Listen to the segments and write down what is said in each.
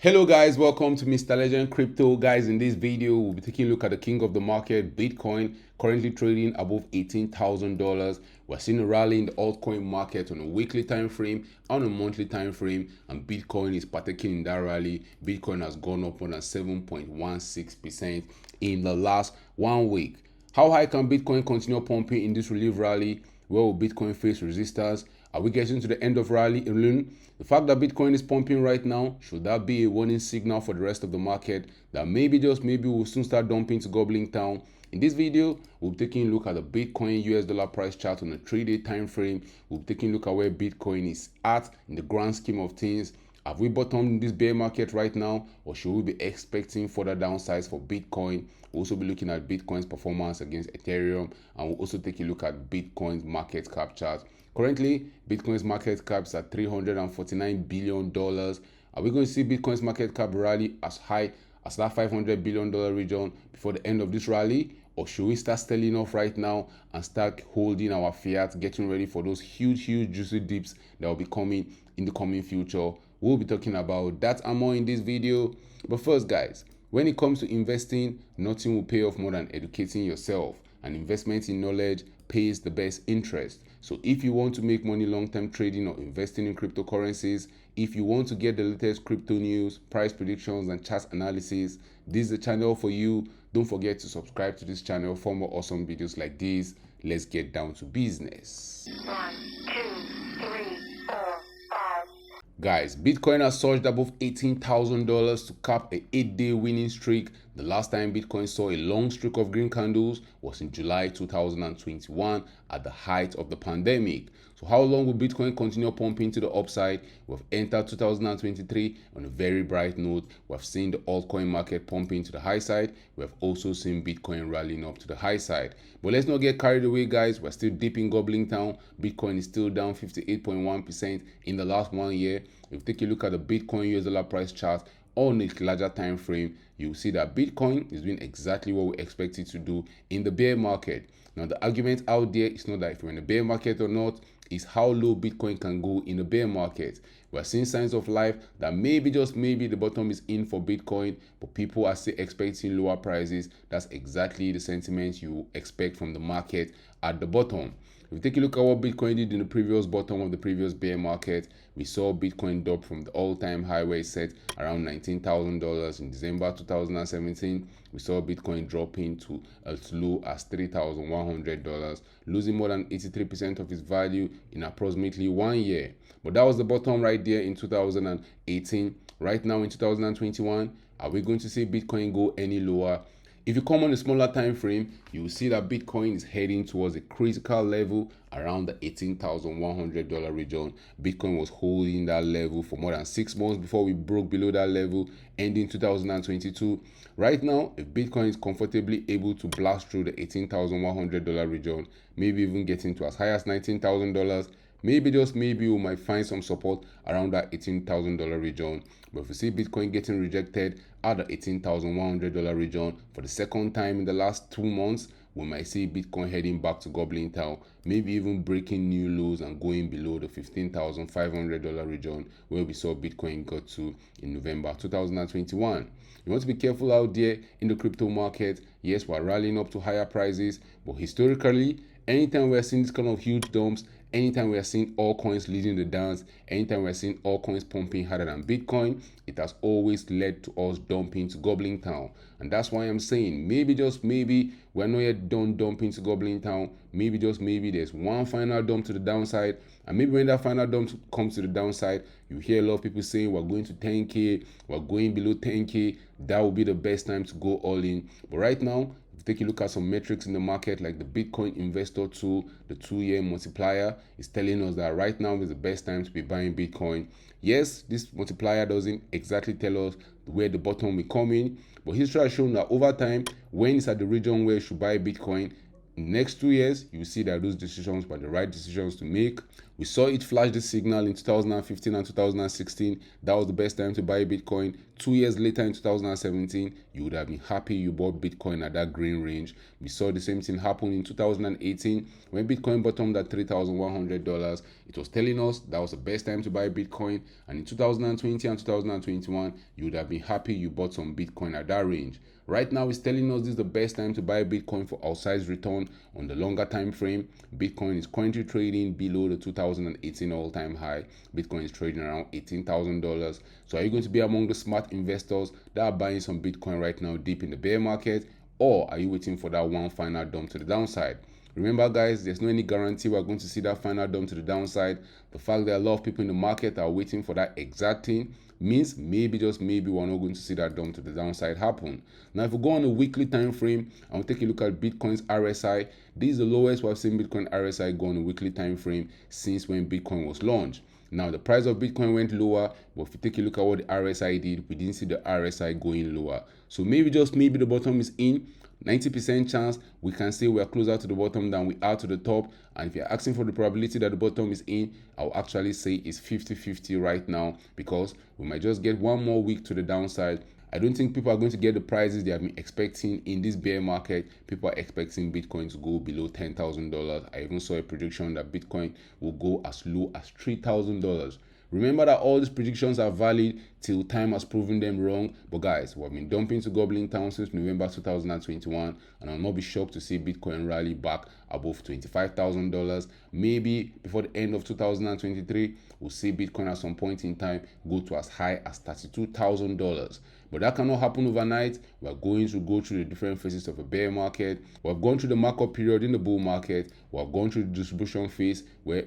Hello guys, welcome to Mr. Legend Crypto. Guys, in this video we'll be taking a look at the king of the market, Bitcoin, currently trading above $18,000. We're seeing a rally in the altcoin market on a weekly time frame, on a monthly time frame, and Bitcoin is partaking in that rally. Bitcoin has gone up more than 7.16% in the last 1 week. How high can Bitcoin continue pumping in this relief rally? Where will Bitcoin face resistance? Are we getting to the end of rally alone? The fact that Bitcoin is pumping right now, should that be a warning signal for the rest of the market that maybe, just maybe, we'll soon start dumping to gobbling town? In this video, we'll be taking a look at the Bitcoin US dollar price chart on a 3-day time frame. We'll be taking a look at where Bitcoin is at in the grand scheme of things. Have we bottomed in this bear market right now, or should we be expecting further downsides for Bitcoin? We'll also be looking at Bitcoin's performance against Ethereum, and we'll also take a look at Bitcoin's market cap chart. Currently, Bitcoin's market cap is at $349 billion. Are we going to see Bitcoin's market cap rally as high as that $500 billion region before the end of this rally? Or should we start selling off right now and start holding our fiat, getting ready for those huge juicy dips that will be coming in the coming future? We'll be talking about that and more in this video. But first, guys, when it comes to investing, nothing will pay off more than educating yourself. And investment in knowledge pays the best interest. So if you want to make money long-term trading or investing in cryptocurrencies, if you want to get the latest crypto news, price predictions, and chart analysis, this is the channel for you. Don't forget to subscribe to this channel for more awesome videos like this. Let's get down to business. 1, 2, 3, 4, 5. Guys, Bitcoin has surged above $18,000 to cap a 8-day winning streak. The last time Bitcoin saw a long streak of green candles was in July 2021 at the height of the pandemic. So how long will Bitcoin continue pumping to the upside? We've entered 2023 on a very bright note. We've seen the altcoin market pumping to the high side. We've also seen Bitcoin rallying up to the high side. But let's not get carried away, guys. We're still deep in gobbling town. Bitcoin is still down 58.1% in the last 1 year. If you take a look at the Bitcoin US dollar price chart on a larger time frame, you'll see that Bitcoin is doing exactly what we expect it to do in the bear market. Now, the argument out there is not that if you're in a bear market or not, is how low Bitcoin can go in the bear market. We're seeing signs of life that maybe, just maybe, the bottom is in for Bitcoin, but people are still expecting lower prices. That's exactly the sentiment you expect from the market at the bottom. If you take a look at what Bitcoin did in the previous bottom of the previous bear market, we saw Bitcoin drop from the all-time high where it set around $19,000 in December 2017. We saw Bitcoin dropping to as low as $3,100, losing more than 83% of its value in approximately 1 year. But that was the bottom right there in 2018. Right now in 2021, are we going to see Bitcoin go any lower? If you come on a smaller time frame, you will see that Bitcoin is heading towards a critical level around the $18,100 region. Bitcoin was holding that level for more than 6 months before we broke below that level, ending 2022. Right now, if Bitcoin is comfortably able to blast through the $18,100 region, maybe even getting to as high as $19,000, maybe, just maybe, we might find some support around that $18,000 region. But if we see Bitcoin getting rejected at the $18,100 region for the second time in the last 2 months, we might see Bitcoin heading back to gobbling town, maybe even breaking new lows and going below the $15,500 region where we saw Bitcoin got to in November 2021. You want to be careful out there in the crypto market. Yes, we're rallying up to higher prices, but historically, anytime we're seeing this kind of huge dumps, anytime we are seeing all coins leading the dance, anytime we are seeing all coins pumping harder than Bitcoin, it has always led to us dumping to gobbling town. And that's why I'm saying maybe, just maybe, we're not yet done dumping to gobbling town. Maybe, just maybe, there's one final dump to the downside. And maybe when that final dump comes to the downside, you hear a lot of people saying we're going to 10K, we're going below 10K. That will be the best time to go all in. But right now, take a look at some metrics in the market like the Bitcoin investor tool, the 2-year multiplier is telling us that right now is the best time to be buying Bitcoin. Yes, this multiplier doesn't exactly tell us where the bottom will come in, but history has shown that over time, when it's at the region where you should buy Bitcoin, in the next 2 years, you will see that those decisions were the right decisions to make. We saw it flash the signal in 2015 and 2016. That was the best time to buy Bitcoin. 2 years later in 2017, you would have been happy you bought Bitcoin at that green range. We saw the same thing happen in 2018 when Bitcoin bottomed at $3,100. It was telling us that was the best time to buy Bitcoin. And in 2020 and 2021, you would have been happy you bought some Bitcoin at that range. Right now, it's telling us this is the best time to buy Bitcoin for outsized return on the longer time frame. Bitcoin is currently trading below the 2018 all-time high. Bitcoin is trading around $18,000. So are you going to be among the smart investors that are buying some Bitcoin right now deep in the bear market? Or are you waiting for that one final dump to the downside? Remember, guys, there's no any guarantee we're going to see that final dump to the downside. The fact that a lot of people in the market are waiting for that exact thing means maybe, just maybe, we're not going to see that dump to the downside happen. Now, if we go on a weekly time frame and we take a look at Bitcoin's RSI, this is the lowest we've seen Bitcoin RSI go on a weekly time frame since when Bitcoin was launched. Now, the price of Bitcoin went lower, but if you take a look at what the RSI did, we didn't see the RSI going lower. So maybe, just maybe, the bottom is in. 90% chance we can say we are closer to the bottom than we are to the top. And if you're asking for the probability that the bottom is in, I'll actually say it's 50-50 right now, because we might just get one more week to the downside. I don't think people are going to get the prices they have been expecting in this bear market. People are expecting Bitcoin to go below $10,000. I even saw a prediction that Bitcoin will go as low as $3,000. Remember that all these predictions are valid till time has proven them wrong. But guys, we've been dumping to gobbling town since November 2021, and I'll not be shocked to see Bitcoin rally back above $25,000. Maybe before the end of 2023, we'll see Bitcoin at some point in time go to as high as $32,000. But that cannot happen overnight. We're going to go through the different phases of a bear market. We've gone through the markup period in the bull market. We've gone through the distribution phase where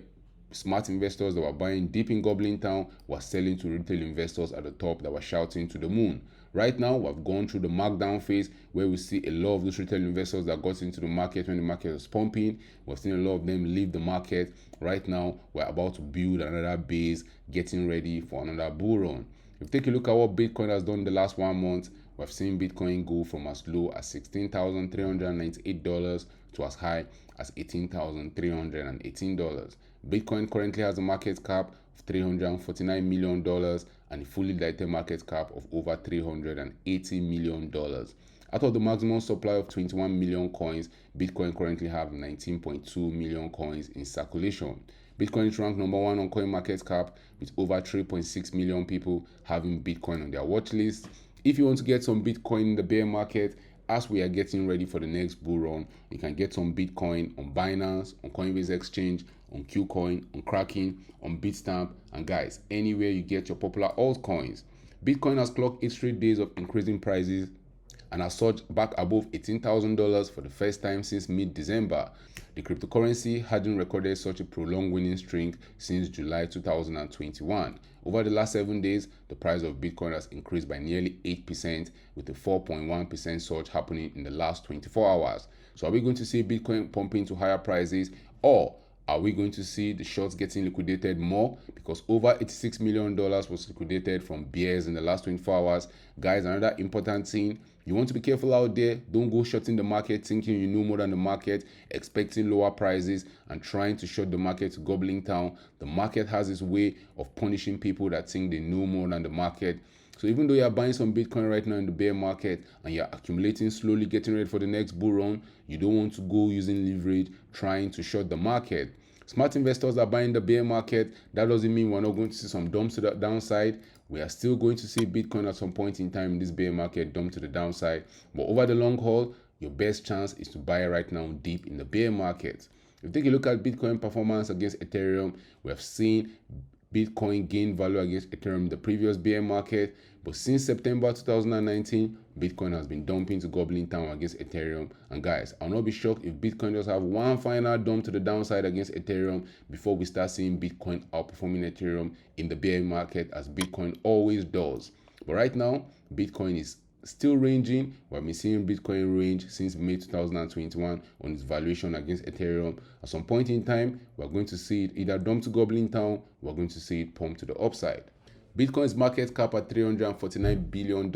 smart investors that were buying deep in gobbling town were selling to retail investors at the top that were shouting to the moon. Right now, we've gone through the markdown phase where we see a lot of those retail investors that got into the market when the market was pumping. We've seen a lot of them leave the market. Right now, we're about to build another base, getting ready for another bull run. If you take a look at what Bitcoin has done in the last 1 month, we've seen Bitcoin go from as low as $16,398 to as high as $18,318. Bitcoin currently has a market cap of $349 million and a fully diluted market cap of over $380 million. Out of the maximum supply of 21 million coins, Bitcoin currently have 19.2 million coins in circulation. Bitcoin is ranked number 1 on CoinMarketCap with over 3.6 million people having Bitcoin on their watch list. If you want to get some Bitcoin in the bear market, as we are getting ready for the next bull run, you can get some Bitcoin on Binance, on Coinbase Exchange, on Qcoin, on Kraken, on Bitstamp, and guys, anywhere you get your popular altcoins. Bitcoin has clocked 8 straight days of increasing prices and has surged back above $18,000 for the first time since mid-December. The cryptocurrency hadn't recorded such a prolonged winning streak since July 2021. Over the last 7 days, the price of Bitcoin has increased by nearly 8%, with a 4.1% surge happening in the last 24 hours. So are we going to see Bitcoin pumping to higher prices, or are we going to see the shorts getting liquidated more? Because over $86 million was liquidated from bears in the last 24 hours. Guys, another important thing, you want to be careful out there. Don't go shorting the market thinking you know more than the market, expecting lower prices and trying to short the market to gobbling town. The market has its way of punishing people that think they know more than the market. So even though you're buying some Bitcoin right now in the bear market and you're accumulating slowly, getting ready for the next bull run, you don't want to go using leverage, trying to short the market. Smart investors are buying the bear market. That doesn't mean we're not going to see some dumps to the downside. We are still going to see Bitcoin at some point in time in this bear market dump to the downside. But over the long haul, your best chance is to buy right now deep in the bear market. If you take a look at Bitcoin performance against Ethereum, we have seen Bitcoin gain value against Ethereum in the previous bear market. But since September 2019, Bitcoin has been dumping to gobbling town against Ethereum. And guys, I'll not be shocked if Bitcoin does have one final dump to the downside against Ethereum before we start seeing Bitcoin outperforming Ethereum in the bear market, as Bitcoin always does. But right now, Bitcoin is still ranging. We've been seeing Bitcoin range since May 2021 on its valuation against Ethereum. At some point in time, we're going to see it either dump to gobbling town, we're going to see it pump to the upside. Bitcoin's market cap at $349 billion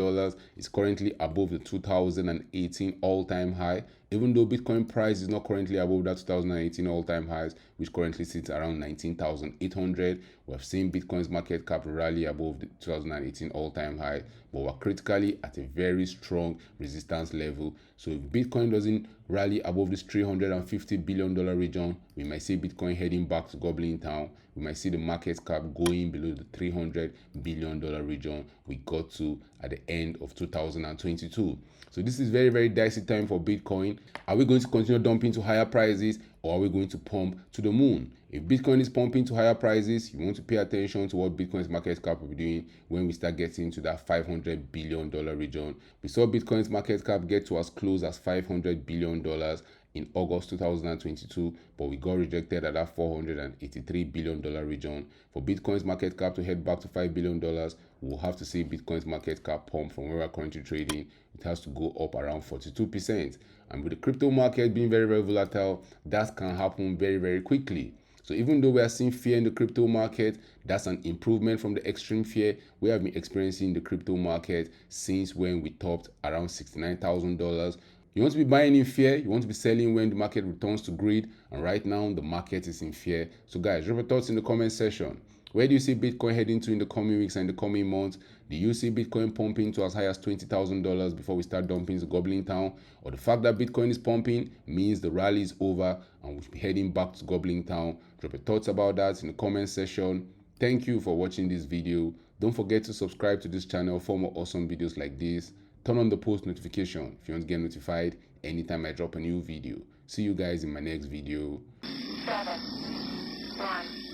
is currently above the 2018 all-time high. Even though Bitcoin price is not currently above that 2018 all-time highs, which currently sits around 19,800, we have seen Bitcoin's market cap rally above the 2018 all-time high, but we're critically at a very strong resistance level. So if Bitcoin doesn't rally above this $350 billion region, we might see Bitcoin heading back to gobbling town. We might see the market cap going below the $300 billion region we got to at the end of 2022. So this is very, very dicey time for Bitcoin. Are we going to continue dumping to higher prices, or are we going to pump to the moon? If Bitcoin is pumping to higher prices, you want to pay attention to what Bitcoin's market cap will be doing when we start getting to that $500 billion region. We saw Bitcoin's market cap get to as close as $500 billion in August 2022, but we got rejected at that $483 billion region. For Bitcoin's market cap to head back to $5 billion, we'll have to see Bitcoin's market cap pump from where we're currently trading. It has to go up around 42%. And with the crypto market being very, very volatile, that can happen very, very quickly. So even though we are seeing fear in the crypto market, that's an improvement from the extreme fear we have been experiencing in the crypto market since when we topped around $69,000. You want to be buying in fear, you want to be selling when the market returns to greed, and right now the market is in fear. So guys, drop your thoughts in the comment section. Where do you see Bitcoin heading to in the coming weeks and the coming months? Do you see Bitcoin pumping to as high as $20,000 before we start dumping to gobbling town? Or the fact that Bitcoin is pumping means the rally is over and we'll be heading back to gobbling town? Drop your thoughts about that in the comment section. Thank you for watching this video. Don't forget to subscribe to this channel for more awesome videos like this. Turn on the post notification if you want to get notified anytime I drop a new video. See you guys in my next video. 7, 1.